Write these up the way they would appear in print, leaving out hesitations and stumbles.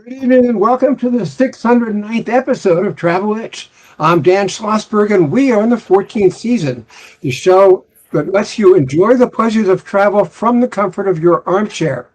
Good evening and welcome to the 609th episode of Travel Itch. I'm Dan Schlossberg and we are in the 14th season, the show that lets you enjoy the pleasures of travel from the comfort of your armchair.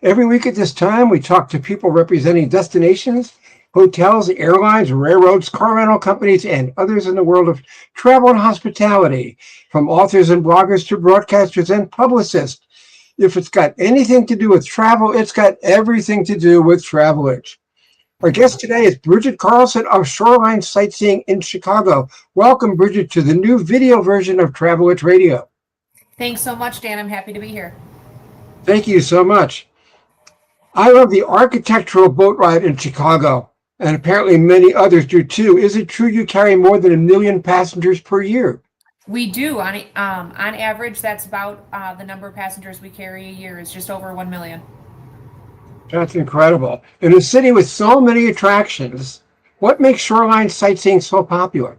Every week at this time, we talk to people representing destinations, hotels, airlines, railroads, car rental companies, and others in the world of travel and hospitality, from authors and bloggers to broadcasters and publicists. If it's got anything to do with travel, it's got everything to do with Travel Itch. Our guest today is Bridget Carlson of Shoreline Sightseeing in Chicago. Welcome, Bridget, to the new video version of Travel Itch Radio. Thanks so much, Dan. I'm happy to be here. Thank you so much. I love the architectural boat ride in Chicago, and apparently many others do too. Is it true you carry more than 1 million passengers per year? We do. On average, that's about the number of passengers we carry a year is just over 1 million. That's incredible. In a city with so many attractions, what makes shoreline sightseeing so popular?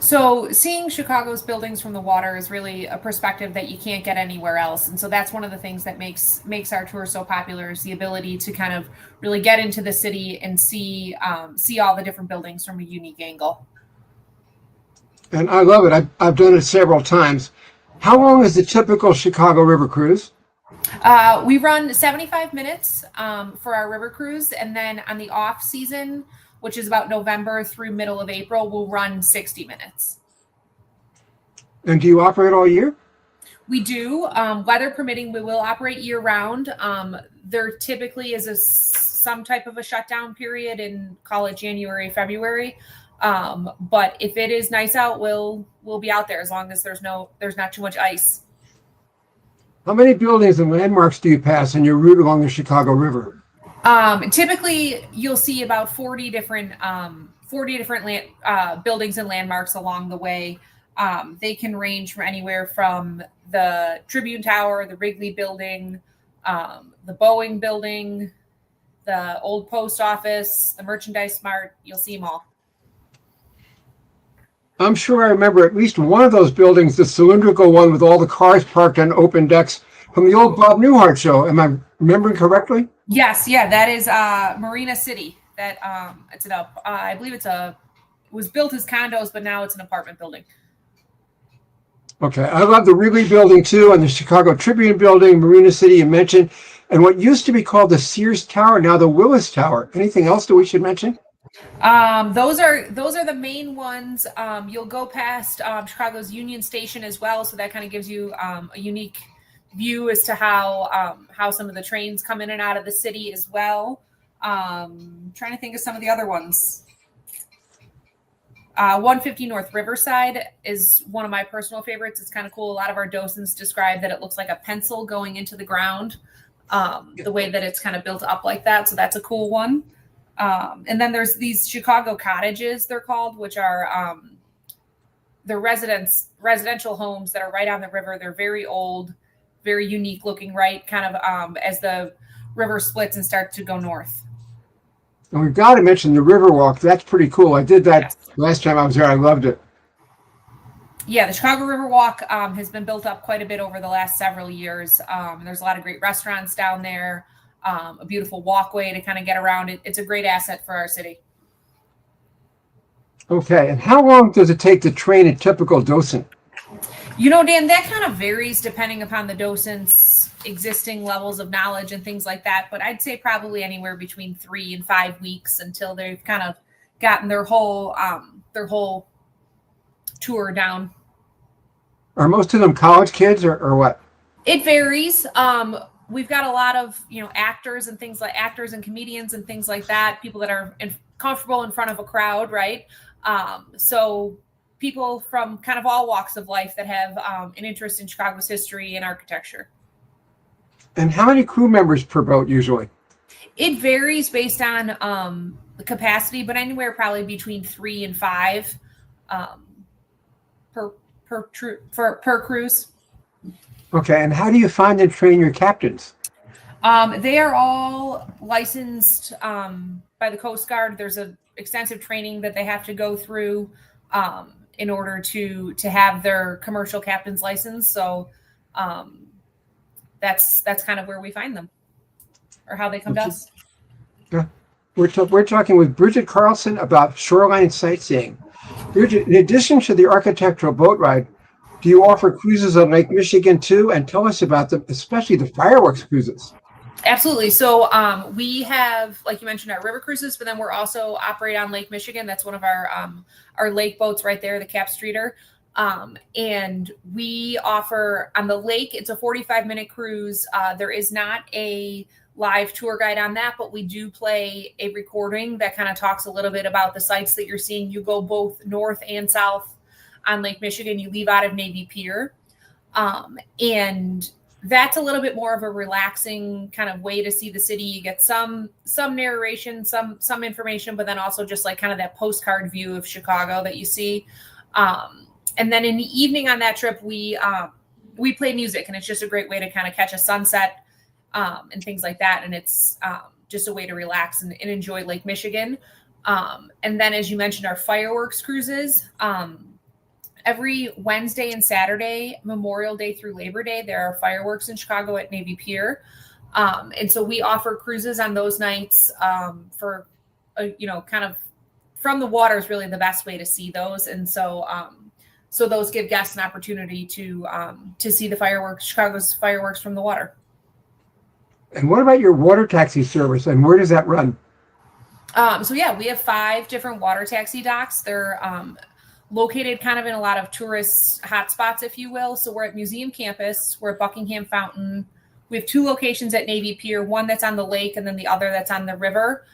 So seeing Chicago's buildings from the water is really a perspective that you can't get anywhere else. And so that's one of the things that makes our tour so popular is the ability to kind of really get into the city and see all the different buildings from a unique angle. And I love it. I've done it several times. How long is the typical Chicago River cruise? We run 75 minutes for our river cruise. And then on the off season, which is about November through middle of April, we'll run 60 minutes. And do you operate all year? We do. Weather permitting, we will operate year round. There typically is some type of a shutdown period in, call it January, February. But if it is nice out, we'll be out there as long as there's not too much ice. How many buildings and landmarks do you pass on your route along the Chicago River? Typically, you'll see about 40 different buildings and landmarks along the way. They can range from anywhere from the Tribune Tower, the Wrigley Building, the Boeing Building, the old post office, the Merchandise Mart. You'll see them all. I'm sure I remember at least one of those buildings, the cylindrical one with all the cars parked on open decks from the old Bob Newhart show. Am I remembering correctly? Yes, yeah, that is Marina City. That I believe it was built as condos, but now it's an apartment building. Okay, I love the Wrigley Building too, and the Chicago Tribune Building, Marina City you mentioned, and what used to be called the Sears Tower, now the Willis Tower. Anything else that we should mention? Those are the main ones. You'll go past Chicago's Union Station as well, so that kind of gives you a unique view as to how some of the trains come in and out of the city as well. Trying to think of some of the other ones. 150 North Riverside is one of my personal favorites. It's kind of cool. A lot of our docents describe that it looks like a pencil going into the ground, the way that it's kind of built up like that. So that's a cool one. And then there's these Chicago cottages, they're called, which are they're residential homes that are right on the river. They're very old, very unique looking, right? Kind of as the river splits and starts to go north. And we've got to mention the Riverwalk. That's pretty cool. I did that last time I was there. I loved it. Yeah, the Chicago Riverwalk has been built up quite a bit over the last several years. There's a lot of great restaurants down there. A beautiful walkway to kind of get around it. It's a great asset for our city. Okay, and how long does it take to train a typical docent? Dan, that kind of varies depending upon the docent's existing levels of knowledge and things like that. But I'd say probably anywhere between 3 and 5 weeks until they've kind of gotten their whole tour down. Are most of them college kids or what? It varies. We've got a lot of, actors and comedians and things like that, people that are comfortable in front of a crowd, right? So people from kind of all walks of life that have an interest in Chicago's history and architecture. And how many crew members per boat usually? It varies based on the capacity, but anywhere probably between 3 and 5 per cruise. Okay, and how do you find and train your captains? They are all licensed by the Coast Guard. There's an extensive training that they have to go through in order to have their commercial captain's license. So that's kind of where we find them, or how they come to us. Yeah. We're talking with Bridget Carlson about shoreline sightseeing. Bridget, in addition to the architectural boat ride, do you offer cruises on Lake Michigan too? And tell us about them, especially the fireworks cruises. Absolutely. So we have, like you mentioned, our river cruises, but then we're also operate on Lake Michigan. That's one of our lake boats right there, the Cap Streeter. And we offer on the lake, it's a 45-minute cruise. There is not a live tour guide on that, but we do play a recording that kind of talks a little bit about the sites that you're seeing. You go both north and south on Lake Michigan. You leave out of Navy Pier. And that's a little bit more of a relaxing kind of way to see the city. You get some narration, some information, but then also just like kind of that postcard view of Chicago that you see. And then in the evening on that trip, we play music, and it's just a great way to kind of catch a sunset and things like that. And it's just a way to relax and enjoy Lake Michigan. And then, as you mentioned, our fireworks cruises. Every Wednesday and Saturday, Memorial Day through Labor Day, there are fireworks in Chicago at Navy Pier. And so we offer cruises on those nights for, kind of from the water is really the best way to see those. And so so those give guests an opportunity to see the fireworks, Chicago's fireworks from the water. And what about your water taxi service, and where does that run? So yeah, we have 5 different water taxi docks. They're located kind of in a lot of tourist hotspots, if you will. So we're at Museum Campus, we're at Buckingham Fountain. We have 2 locations at Navy Pier, one that's on the lake and then the other that's on the river,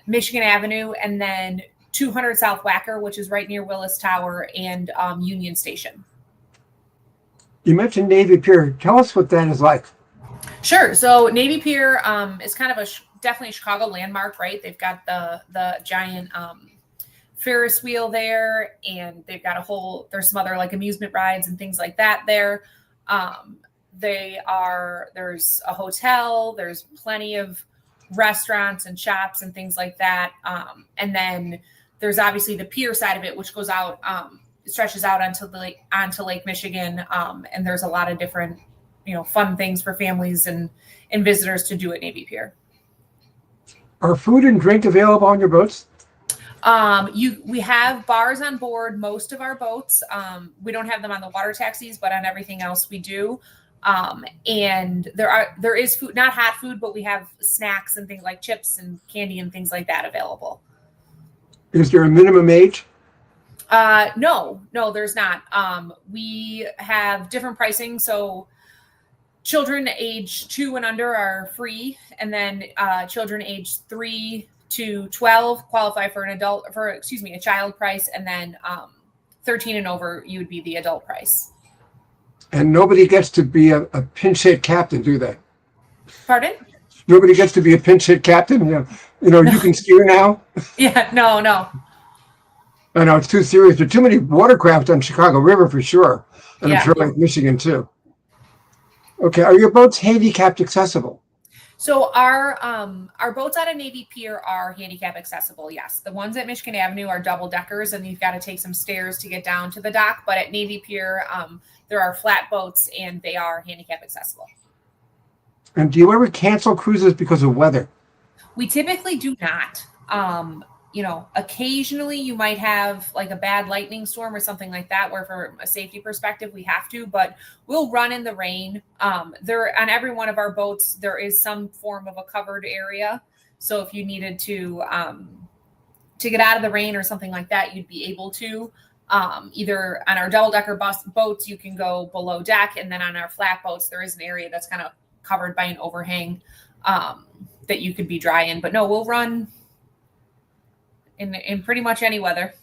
Michigan Avenue, and then 200 South Wacker, which is right near Willis Tower, and Union Station. You mentioned Navy Pier. Tell us what that is like. Sure. So Navy Pier is kind of definitely a Chicago landmark, right? They've got the giant Ferris wheel there, and they've got there's some other like amusement rides and things like that there. There's a hotel, there's plenty of restaurants and shops and things like that. And then there's obviously the pier side of it, which goes out, stretches out onto Lake Michigan. And there's a lot of different, fun things for families and visitors to do at Navy Pier. Are food and drink available on your boats? We have bars on board most of our boats. We don't have them on the water taxis, but on everything else we do. And there is food, not hot food, but we have snacks and things like chips and candy and things like that available. Is there a minimum age? No, there's not. We have different pricing. So children age 2 and under are free. And then, children age 3 to 12 qualify for a child price. And then, 13 and over, you would be the adult price. And nobody gets to be a pinch hit captain, do they? Pardon? Nobody gets to be a pinch hit captain. You can steer now. Yeah, no. I know it's too serious. There are too many watercraft on Chicago River for sure. And I'm sure like Michigan too. Okay, are your boats handicapped accessible? So our boats out of Navy Pier are handicap accessible. Yes, the ones at Michigan Avenue are double deckers, and you've got to take some stairs to get down to the dock. But at Navy Pier, there are flat boats, and they are handicap accessible. And do you ever cancel cruises because of weather? We typically do not. Occasionally you might have like a bad lightning storm or something like that, where from a safety perspective, we have to, but we'll run in the rain. There on every one of our boats, there is some form of a covered area. So if you needed to get out of the rain or something like that, you'd be able to. Either on our double decker boats, you can go below deck. And then on our flat boats, there is an area that's kind of covered by an overhang that you could be dry in. But no, we'll run in pretty much any weather.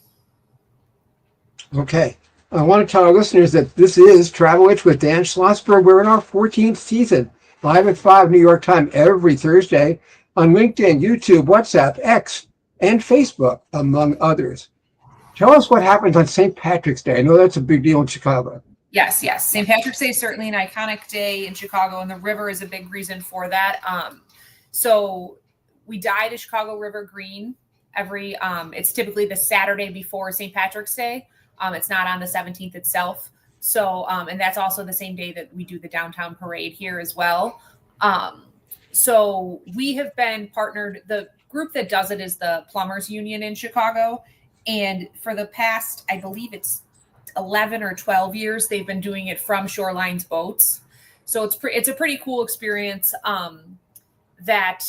Okay. I want to tell our listeners that this is Travel Itch with Dan Schlossberg. We're in our 14th season, live at 5 New York time every Thursday on LinkedIn, YouTube, WhatsApp, X, and Facebook, among others. Tell us what happens on St. Patrick's Day. I know that's a big deal in Chicago. Yes. St. Patrick's Day is certainly an iconic day in Chicago, and the river is a big reason for that. So we dye the Chicago River green it's typically the Saturday before St. Patrick's Day. It's not on the 17th itself. So, and that's also the same day that we do the downtown parade here as well. So we have been partnered. The group that does it is the Plumbers Union in Chicago. And for the past, I believe it's 11 or 12 years, they've been doing it from Shoreline's boats. So it's a pretty cool experience that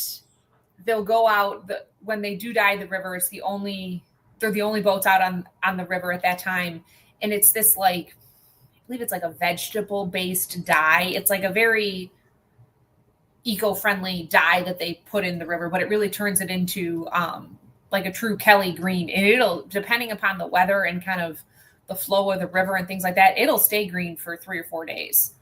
they'll go out when they do dye the river. They're the only boats out on the river at that time. And it's this I believe it's like a vegetable based dye. It's like a very eco-friendly dye that they put in the river, but it really turns it into like a true Kelly green. And it'll, depending upon the weather and kind of the flow of the river and things like that, it'll stay green for 3 or 4 days.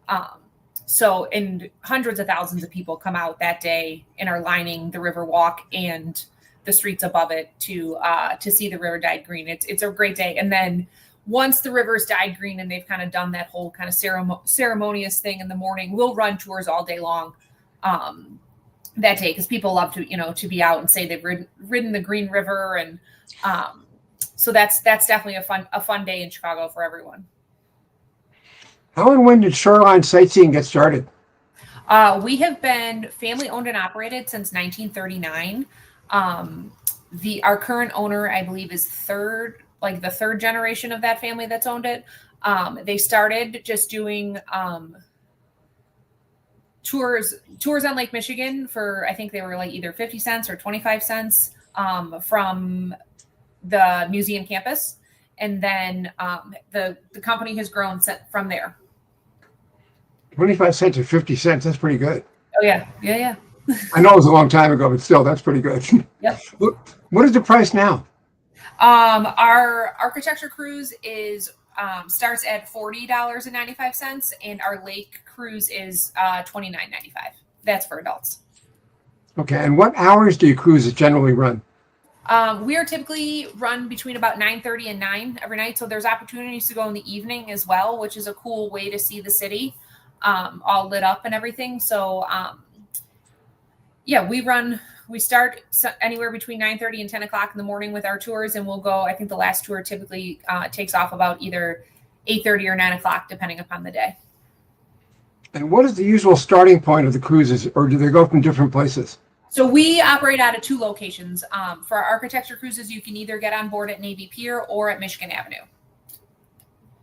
And hundreds of thousands of people come out that day and are lining the river walk and the streets above it to see the river dyed green. It's a great day. And then once the river's dyed green and they've kind of done that whole kind of ceremonious thing in the morning, we'll run tours all day long that day, because people love to be out and say they've ridden the Green River. And so that's definitely a fun day in Chicago for everyone. How and when did Shoreline Sightseeing get started? We have been family owned and operated since 1939. Our current owner, I believe, is the third generation of that family that's owned it. They started just doing tours on Lake Michigan for, I think they were like either 50 cents or 25 cents from the museum campus. And then the company has grown from there. 25 cents or 50 cents. That's pretty good. Oh, yeah. Yeah. I know it was a long time ago, but still, that's pretty good. Yep. What is the price now? Our architecture cruise starts at $40.95, and our lake cruise is $29.95. That's for adults. Okay. And what hours do your cruises generally run? We are typically run between about 9:30 and 9 every night. So there's opportunities to go in the evening as well, which is a cool way to see the city all lit up and everything. So we start anywhere between 9:30 and 10 o'clock in the morning with our tours, and we'll go, I think the last tour typically takes off about either 8:30 or 9 o'clock, depending upon the day. And what is the usual starting point of the cruises, or do they go from different places? So we operate out of 2 locations. For our architecture cruises, you can either get on board at Navy Pier or at Michigan Avenue.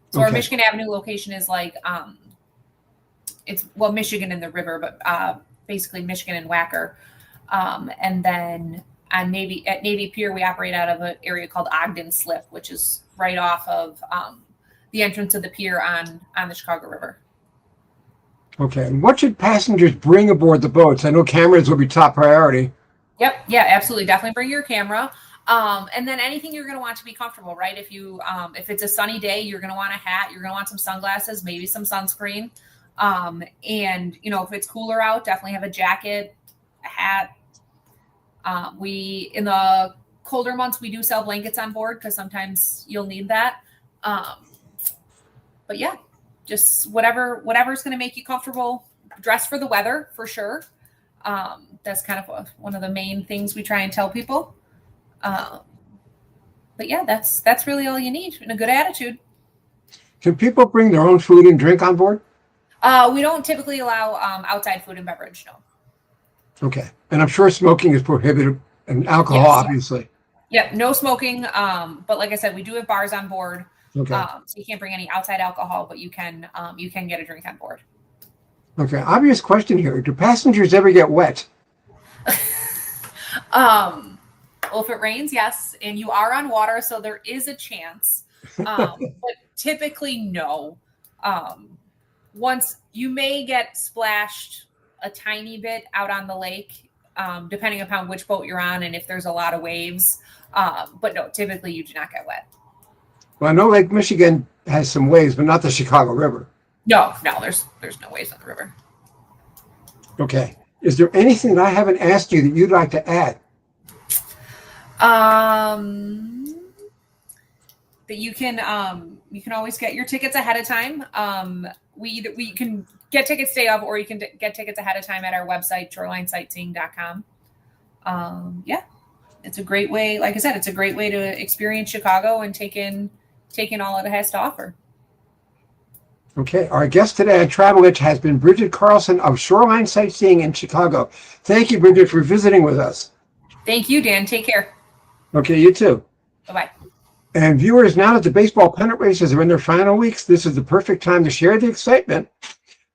So Our Michigan Avenue location is Michigan and the river, but basically Michigan and Wacker. And then at Navy Pier, we operate out of an area called Ogden Slip, which is right off of the entrance of the pier on the Chicago River. Okay. And what should passengers bring aboard the boats? I know cameras will be top priority. Yep. Yeah, absolutely. Definitely bring your camera. And then anything you're going to want to be comfortable, right? If it's a sunny day, you're going to want a hat, you're going to want some sunglasses, maybe some sunscreen. And if it's cooler out, definitely have a jacket, a hat. In the colder months, we do sell blankets on board because sometimes you'll need that. But yeah, just whatever's going to make you comfortable. Dress for the weather for sure. That's kind of one of the main things we try and tell people. But yeah, that's really all you need, and a good attitude. Can people bring their own food and drink on board? We don't typically allow outside food and beverage, no. Okay. And I'm sure smoking is prohibited, and alcohol, Yes. obviously. Yep, no smoking. But like I said, we do have bars on board. Okay. So you can't bring any outside alcohol, but you can get a drink on board. Okay. Obvious question here. Do passengers ever get wet? Well, if it rains, yes. And you are on water, so there is a chance. But typically, no. Once you may get splashed a tiny bit out on the lake, depending upon which boat you're on and if there's a lot of waves. But no, typically you do not get wet. Well, I know Lake Michigan has some waves, but not the Chicago River. No, there's no waves on the river. Okay. Is there anything that I haven't asked you that you'd like to add? That you can always get your tickets ahead of time. We can get tickets day of, or you can get tickets ahead of time at our website, shorelinesightseeing.com. Yeah, it's a great way. Like I said, it's a great way to experience Chicago and take in all it has to offer. Okay, our guest today on Travel Itch has been Bridget Carlson of Shoreline Sightseeing in Chicago. Thank you, Bridget, for visiting with us. Thank you, Dan. Take care. Okay, you too. Bye-bye. And viewers, now that the baseball pennant races are in their final weeks, this is the perfect time to share the excitement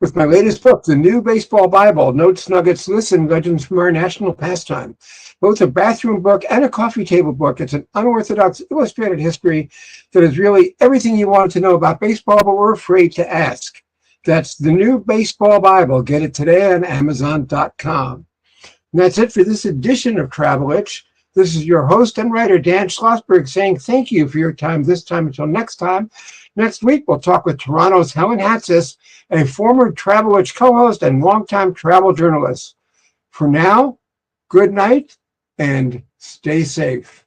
with my latest book, The New Baseball Bible, Notes, Nuggets, Lists, and Legends from Our National Pastime. Both a bathroom book and a coffee table book. It's an unorthodox illustrated history that is really everything you want to know about baseball, but we're afraid to ask. That's The New Baseball Bible. Get it today on Amazon.com. And that's it for this edition of Travel Itch. This is your host and writer, Dan Schlossberg, saying thank you for your time this time. Until next time. Next week, we'll talk with Toronto's Helen Hatsis, a former Travel Itch co-host and longtime travel journalist. For now, good night and stay safe.